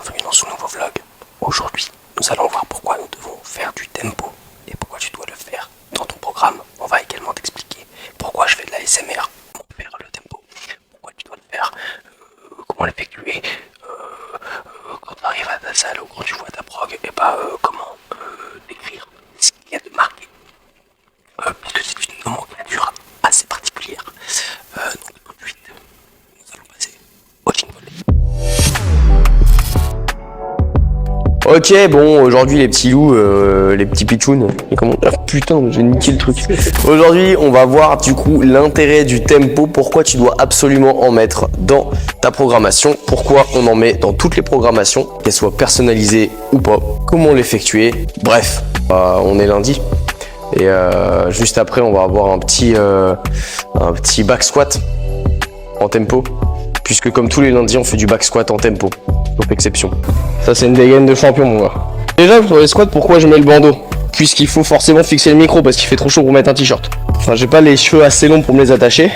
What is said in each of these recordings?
bienvenue dans ce nouveau vlog. Aujourd'hui, nous allons voir pourquoi nous devons faire du tempo et pourquoi tu dois le faire. Dans ton programme, on va également t'expliquer pourquoi je fais de la SMR, comment faire le tempo, pourquoi tu dois le faire, comment l'effectuer, quand tu arrives à ta salle ou quand tu vois ta prog, et comment décrire ce qu'il y a de marqué. Puisque c'est une nomenclature assez particulière. Donc tout de suite, nous allons passer au jingle. Ok, bon, aujourd'hui les petits loups, les petits pitchouns, putain, j'ai niqué le truc. Aujourd'hui, on va voir du coup l'intérêt du tempo, pourquoi tu dois absolument en mettre dans ta programmation, pourquoi on en met dans toutes les programmations, qu'elles soient personnalisées ou pas, comment l'effectuer, bref, on est lundi. Et juste après, on va avoir un petit back squat en tempo, puisque comme tous les lundis, on fait du back squat en tempo, sauf exception. Ça, c'est une dégaine de champion, mon gars. Déjà, pour les squats, pourquoi je mets le bandeau? Puisqu'il faut forcément fixer le micro, parce qu'il fait trop chaud pour mettre un t-shirt. Enfin, j'ai pas les cheveux assez longs pour me les attacher.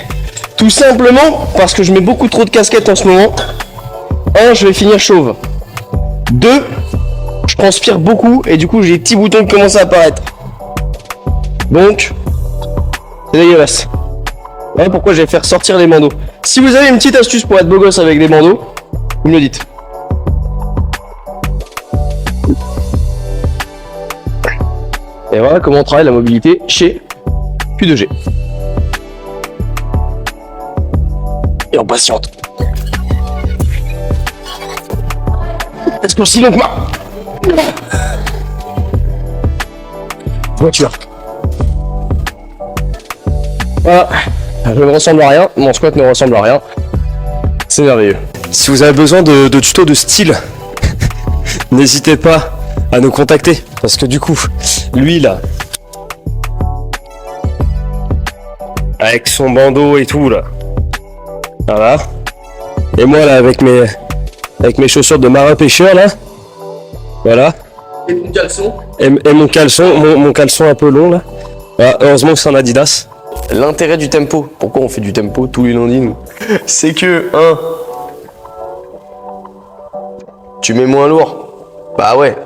Tout simplement parce que je mets beaucoup trop de casquettes en ce moment. 1, je vais finir chauve. 2, je transpire beaucoup et du coup, j'ai des petits boutons qui commencent à apparaître. Donc, c'est dégueulasse. Voilà pourquoi je vais faire sortir les bandeaux. Si vous avez une petite astuce pour être beau gosse avec des bandeaux, vous me le dites. Et voilà comment on travaille la mobilité chez Q2G. Et on patiente. Est-ce qu'on s'y donc moi voiture. Voilà, je ne ressemble à rien, mon squat ne ressemble à rien. C'est merveilleux. Si vous avez besoin de tutos de style, n'hésitez pas à nous contacter. Parce que du coup, lui là, avec son bandeau et tout là, voilà. Et moi là, avec mes chaussures de marin pêcheur là, voilà. Et mon caleçon. Et mon caleçon un peu long là. Voilà, heureusement que c'est en Adidas. L'intérêt du tempo, pourquoi on fait du tempo tous les lundis nous? C'est que, tu mets moins lourd. Bah ouais,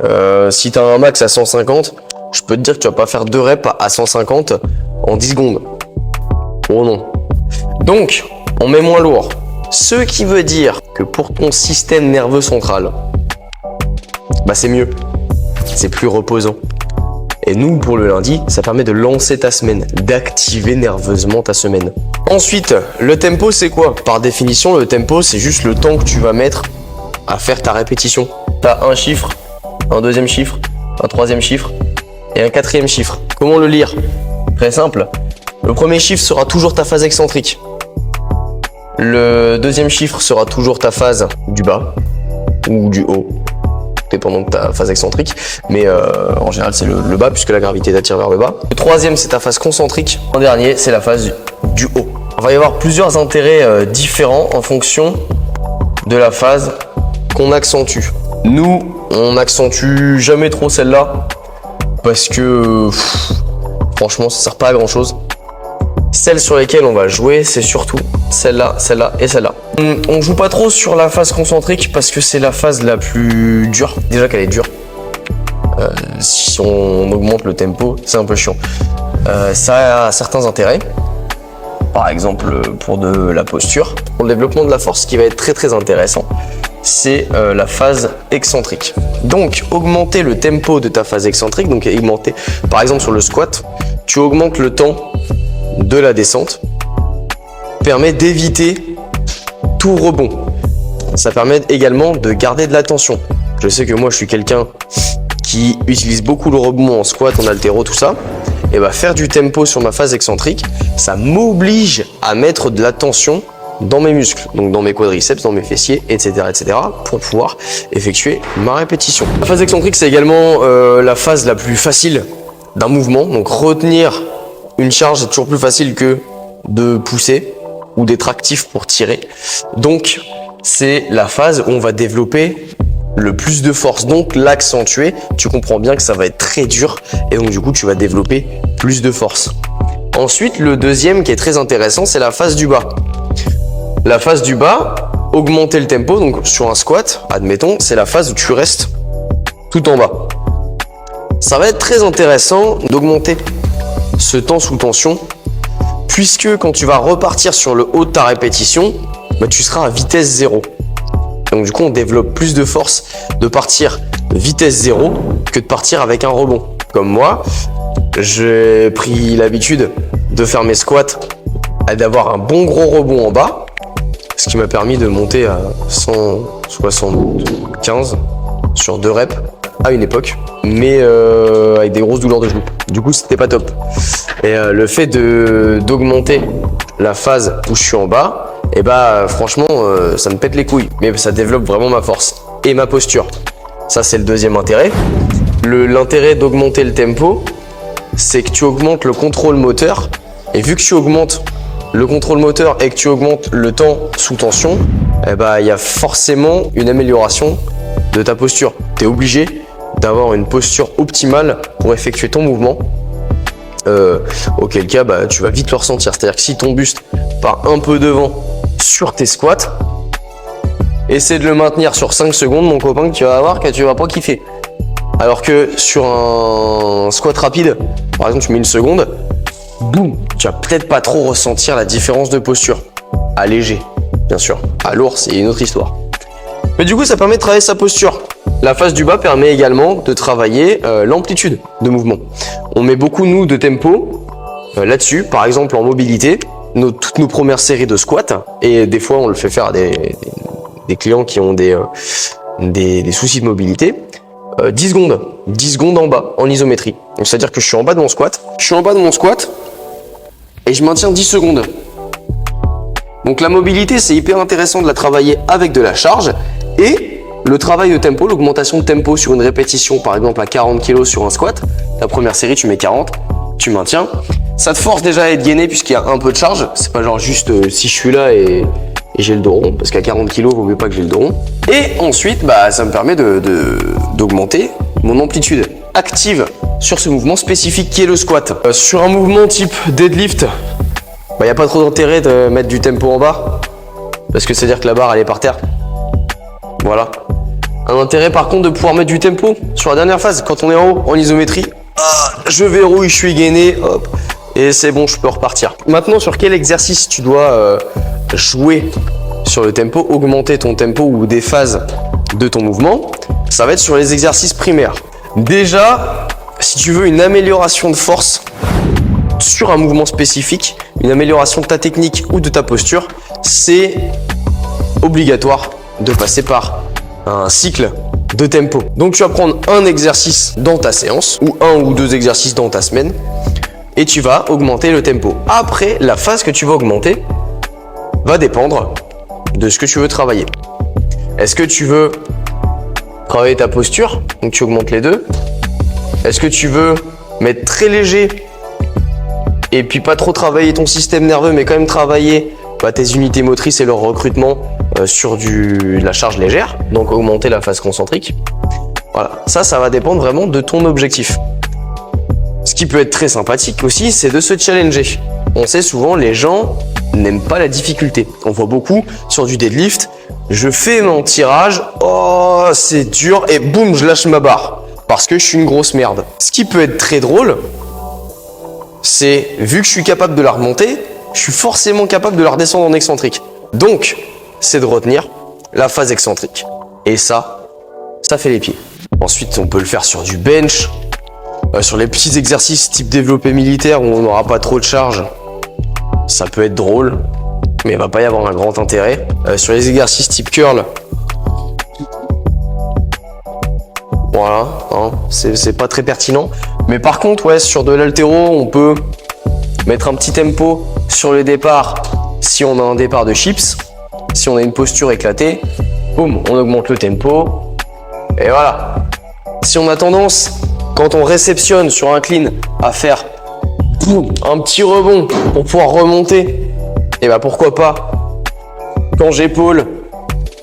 si t'as un max à 150, je peux te dire que tu vas pas faire 2 reps à 150 en 10 secondes. Oh non. Donc, on met moins lourd. Ce qui veut dire que pour ton système nerveux central, bah c'est mieux. C'est plus reposant. Et nous, pour le lundi, ça permet de lancer ta semaine, d'activer nerveusement ta semaine. Ensuite, le tempo, c'est quoi? Par définition, le tempo, c'est juste le temps que tu vas mettre à faire ta répétition. T'as un chiffre, un deuxième chiffre, un troisième chiffre et un quatrième chiffre. Comment le lire? Très simple. Le premier chiffre sera toujours ta phase excentrique. Le deuxième chiffre sera toujours ta phase du bas ou du haut, dépendant de ta phase excentrique, mais en général c'est le bas puisque la gravité t'attire vers le bas. Le troisième c'est ta phase concentrique. En dernier c'est la phase du haut. Il va y avoir plusieurs intérêts différents en fonction de la phase qu'on accentue. Nous on accentue jamais trop celle-là parce que franchement ça sert pas à grand chose. Celles sur lesquelles on va jouer, c'est surtout celle-là, celle-là et celle-là. On joue pas trop sur la phase concentrique parce que c'est la phase la plus dure. Déjà qu'elle est dure. Si on augmente le tempo, c'est un peu chiant. Ça a certains intérêts. Par exemple, pour de la posture. Pour le développement de la force, ce qui va être très très intéressant, c'est la phase excentrique. Donc, augmenter le tempo de ta phase excentrique, donc augmenter, par exemple sur le squat, tu augmentes le temps de la descente, permet d'éviter tout rebond. Ça permet également de garder de la tension. Je sais que moi je suis quelqu'un qui utilise beaucoup le rebond en squat, en haltéro, tout ça. Et bah faire du tempo sur ma phase excentrique, ça m'oblige à mettre de la tension dans mes muscles, donc dans mes quadriceps, dans mes fessiers, etc., pour pouvoir effectuer ma répétition. La phase excentrique, c'est également la phase la plus facile d'un mouvement, donc retenir une charge est toujours plus facile que de pousser ou d'être actif pour tirer. Donc, c'est la phase où on va développer le plus de force. Donc, l'accentuer, tu comprends bien que ça va être très dur et donc du coup, tu vas développer plus de force. Ensuite, le deuxième qui est très intéressant, c'est la phase du bas. La phase du bas, augmenter le tempo. Donc sur un squat, admettons, c'est la phase où tu restes tout en bas. Ça va être très intéressant d'augmenter ce temps sous tension, puisque quand tu vas repartir sur le haut de ta répétition, bah, tu seras à vitesse 0. Donc du coup, on développe plus de force de partir vitesse 0 que de partir avec un rebond. Comme moi, j'ai pris l'habitude de faire mes squats et d'avoir un bon gros rebond en bas, ce qui m'a permis de monter à 175 sur 2 reps à une époque, mais avec des grosses douleurs de genoux. Du coup, c'était pas top. Et le fait d'augmenter la phase où je suis en bas, et bah franchement, ça me pète les couilles, mais ça développe vraiment ma force et ma posture. Ça, c'est le deuxième intérêt. L'intérêt d'augmenter le tempo, c'est que tu augmentes le contrôle moteur. Et vu que tu augmentes le contrôle moteur et que tu augmentes le temps sous tension, eh ben, il y a forcément une amélioration de ta posture. Tu es obligé d'avoir une posture optimale pour effectuer ton mouvement. Auquel cas, bah, tu vas vite le ressentir. C'est-à-dire que si ton buste part un peu devant sur tes squats, essaie de le maintenir sur 5 secondes, mon copain, que tu vas voir que tu vas pas kiffer. Alors que sur un squat rapide, par exemple, tu mets 1 seconde, boum, tu vas peut-être pas trop ressentir la différence de posture. À léger, bien sûr. À lourd, c'est une autre histoire. Mais du coup, ça permet de travailler sa posture. La phase du bas permet également de travailler l'amplitude de mouvement. On met beaucoup, nous, de tempo là-dessus. Par exemple, en mobilité, toutes nos premières séries de squats, et des fois, on le fait faire à des clients qui ont des soucis de mobilité. 10 secondes. 10 secondes en bas, en isométrie. Donc, c'est-à-dire que je suis en bas de mon squat. Je suis en bas de mon squat et je maintiens 10 secondes. Donc, la mobilité, c'est hyper intéressant de la travailler avec de la charge. Et le travail de tempo, l'augmentation de tempo sur une répétition, par exemple à 40 kg sur un squat. La première série, tu mets 40, tu maintiens. Ça te force déjà à être gainé puisqu'il y a un peu de charge. C'est pas genre juste si je suis là et j'ai le dos rond, parce qu'à 40 kg, il vaut mieux pas que j'ai le dos rond. Et ensuite, bah, ça me permet d'augmenter mon amplitude active sur ce mouvement spécifique qui est le squat. Sur un mouvement type deadlift, il n'y a pas trop d'intérêt de mettre du tempo en bas, parce que c'est-à-dire que la barre, elle est par terre. Voilà. Un intérêt par contre de pouvoir mettre du tempo sur la dernière phase, quand on est en haut, en isométrie. Je verrouille, je suis gainé, hop, et c'est bon, je peux repartir. Maintenant, sur quel exercice tu dois jouer sur le tempo, augmenter ton tempo ou des phases de ton mouvement, ça va être sur les exercices primaires. Déjà, si tu veux une amélioration de force sur un mouvement spécifique, une amélioration de ta technique ou de ta posture, c'est obligatoire de passer par un cycle de tempo. Donc tu vas prendre un exercice dans ta séance ou 1 ou 2 exercices dans ta semaine et tu vas augmenter le tempo. Après, la phase que tu vas augmenter va dépendre de ce que tu veux travailler. Est-ce que tu veux travailler ta posture, donc tu augmentes les deux? Est-ce que tu veux mettre très léger et puis pas trop travailler ton système nerveux, mais quand même travailler tes unités motrices et leur recrutement sur de la charge légère, donc augmenter la phase concentrique? Voilà, ça va dépendre vraiment de ton objectif. Ce qui peut être très sympathique aussi, c'est de se challenger. On sait souvent, les gens n'aiment pas la difficulté. On voit beaucoup sur du deadlift, je fais mon tirage, oh c'est dur, et boum, je lâche ma barre, parce que je suis une grosse merde. Ce qui peut être très drôle, c'est, vu que je suis capable de la remonter, je suis forcément capable de la redescendre en excentrique. Donc, c'est de retenir la phase excentrique. Et ça fait les pieds. Ensuite, on peut le faire sur du bench, sur les petits exercices type développé militaire où on n'aura pas trop de charge. Ça peut être drôle, mais il va pas y avoir un grand intérêt. Sur les exercices type curl, voilà, hein, c'est pas très pertinent. Mais par contre, ouais, sur de l'haltéro, on peut mettre un petit tempo sur le départ si on a un départ de chips. Si on a une posture éclatée, boum, on augmente le tempo. Et voilà. Si on a tendance, quand on réceptionne sur un clean, à faire boum, un petit rebond pour pouvoir remonter, et bah pourquoi pas, quand j'épaule,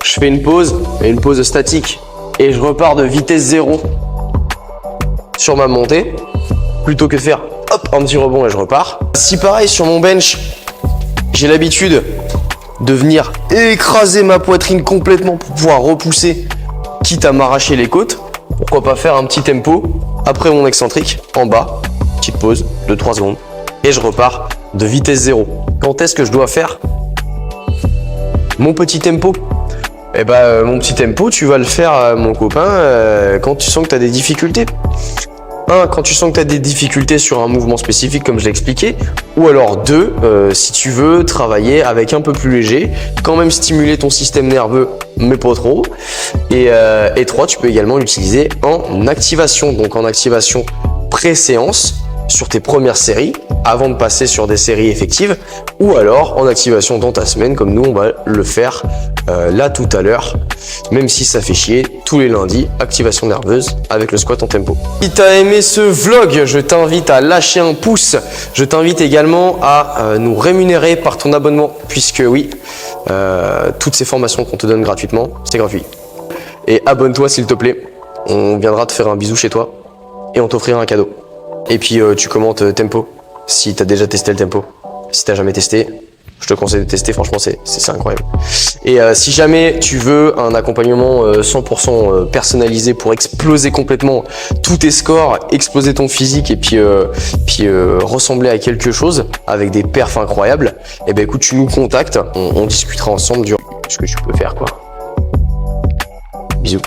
je fais une pause, et une pause statique, et je repars de vitesse 0 sur ma montée, plutôt que de faire hop, un petit rebond et je repars. Si pareil, sur mon bench, j'ai l'habitude de venir écraser ma poitrine complètement pour pouvoir repousser, quitte à m'arracher les côtes, pourquoi pas faire un petit tempo après mon excentrique, en bas, petite pause de 3 secondes, et je repars de vitesse 0. Quand est-ce que je dois faire mon petit tempo? Eh ben, mon petit tempo, tu vas le faire, mon copain, quand tu sens que tu as des difficultés. Quand tu sens que tu as des difficultés sur un mouvement spécifique, comme je l'ai expliqué. Ou alors 2, si tu veux travailler avec un peu plus léger, quand même stimuler ton système nerveux, mais pas trop. Et 3, tu peux également l'utiliser en activation. Donc en activation pré-séance, sur tes premières séries, avant de passer sur des séries effectives, ou alors en activation dans ta semaine, comme nous on va le faire là tout à l'heure, même si ça fait chier, tous les lundis, activation nerveuse avec le squat en tempo. Si tu as aimé ce vlog, je t'invite à lâcher un pouce, je t'invite également à nous rémunérer par ton abonnement, puisque oui, toutes ces formations qu'on te donne gratuitement, c'est gratuit. Et abonne-toi s'il te plaît, on viendra te faire un bisou chez toi, et on t'offrira un cadeau. Et puis tu commentes tempo, si tu as déjà testé le tempo. Si tu n'as jamais testé, je te conseille de tester, franchement c'est incroyable. Et si jamais tu veux un accompagnement 100% personnalisé pour exploser complètement tous tes scores, exploser ton physique et puis ressembler à quelque chose avec des perfs incroyables, et ben écoute, tu nous contactes, on discutera ensemble de ce que tu peux faire quoi. Bisous.